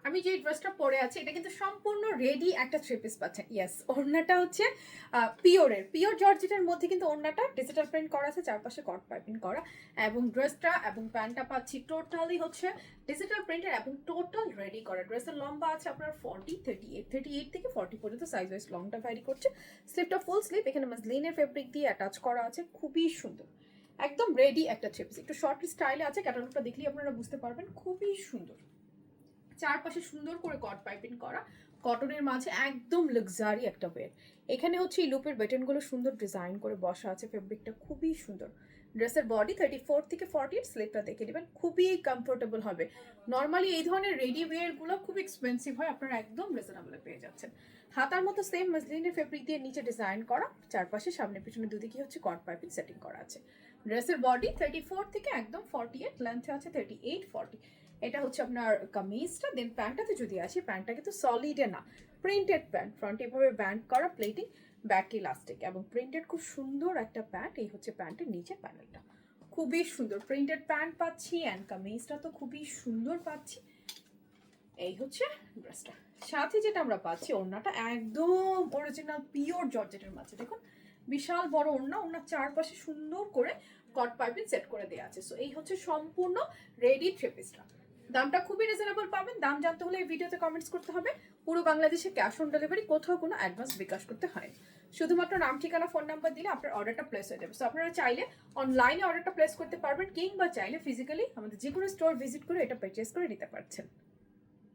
আমি যে ড্রেসটা পরে আছি এটা কিন্তু সম্পূর্ণ রেডি একটা থ্রি পিস পাচ্ছেন। ইয়েস, ওড়নাটা হচ্ছে পিওর জর্জেটের মধ্যে কিন্তু ওড়নাটা ডিজিটাল প্রিন্ট করা আছে, চারপাশে কট পাইপিং করা, এবং ড্রেসটা এবং প্যান্টটা পাচ্ছি টোটালি হচ্ছে ডিজিটাল প্রিন্টের এবং টোটাল রেডি করা। ড্রেসের লম্বা আছে আপনার 38 থেকে 40 পর্যন্ত সাইজ ওয়াইজ লংটা ভ্যারি করছে। স্লিপটা ফুল স্লিপ, এখানে মাসলিনের ফেব্রিক দিয়ে অ্যাটাচ করা আছে, খুবই সুন্দর, একদম রেডি একটা থ্রি পিস। একটু শর্ট স্টাইলে আছে, ক্যাটালগটা দেখলেই আপনারা বুঝতে পারবেন, খুবই সুন্দর। চারপাশে সুন্দর করে কট পাইপিং করা, কটনের মাঝে একদম লাক্সারি একটা ওয়্যার। এখানে হচ্ছে এই লুপের বেটনগুলো সুন্দর ডিজাইন করে বসা আছে, ফেব্রিকটা খুবই সুন্দর। ড্রেসের বডি 34 থেকে 40, স্লিপটা দেখে নেবেন, খুবই কমফোর্টেবল হবে। নর্মালি এই ধরনের রেডি ওয়্যারগুলো খুব এক্সপেন্সিভ হয়, আপনারা একদম রিজনেবলে পেয়ে যাচ্ছেন। হাতার মতো সেম মাসলিনের ফেব্রিক দিয়ে নিচে ডিজাইন করা, চারপাশে সামনে পিছনে দুদিকে হচ্ছে কট পাইপিং সেটিং করা আছে। ড্রেসের বডি 34 থেকে একদম 48, লেন্থে আছে 38-40। এটা হচ্ছে আপনার কামিজটা। দেন প্যান্টটাতে যদি আসি, প্যান্টটা কিন্তু সলিডে না, প্রিন্টেড প্যান্ট, ফ্রন্টে এভাবে ব্যান্ড করা প্লেটিং, ব্যাক ইলাস্টিক এবং প্রিন্টেড, খুব সুন্দর একটা প্যান্ট। এই হচ্ছে প্যান্টের নিচের প্যানেলটা, খুবই সুন্দর প্রিন্টেড প্যান্ট পাচ্ছি, অ্যান্ড কামিজটা তো খুবই সুন্দর পাচ্ছি। এই হচ্ছে ড্রেসটা। সাথে যেটা আমরা পাচ্ছি, ওড়নাটা একদম অরিজিনাল পিওর জর্জেটের মাঝে দেখুন, বিশাল বড় ওড়না, ওড়নার চারপাশে সুন্দর করে কট পাইপিং সেট করে দেওয়া আছে। সো এই হচ্ছে সম্পূর্ণ রেডি থ্রি পিসটা। দামটা খুবই রিজনেবল পাবেন। দাম জানতে হলে এই ভিডিওতে কমেন্টস করতে হবে। পুরো বাংলাদেশে ক্যাশ অন ডেলিভারি, কোথাও কোনো অ্যাডভান্স বিকাশ করতে হয়। শুধুমাত্র নাম, ঠিকানা, ফোন নাম্বার দিলে আপনার অর্ডারটা প্লেস হয়ে যাবে। সো আপনারা চাইলে অনলাইনে অর্ডারটা প্লেস করতে পারবেন, কিংবা চাইলে ফিজিক্যালি আমাদের যে কোনো স্টোর ভিজিট করে এটা পারচেস করে নিতে পারছেন।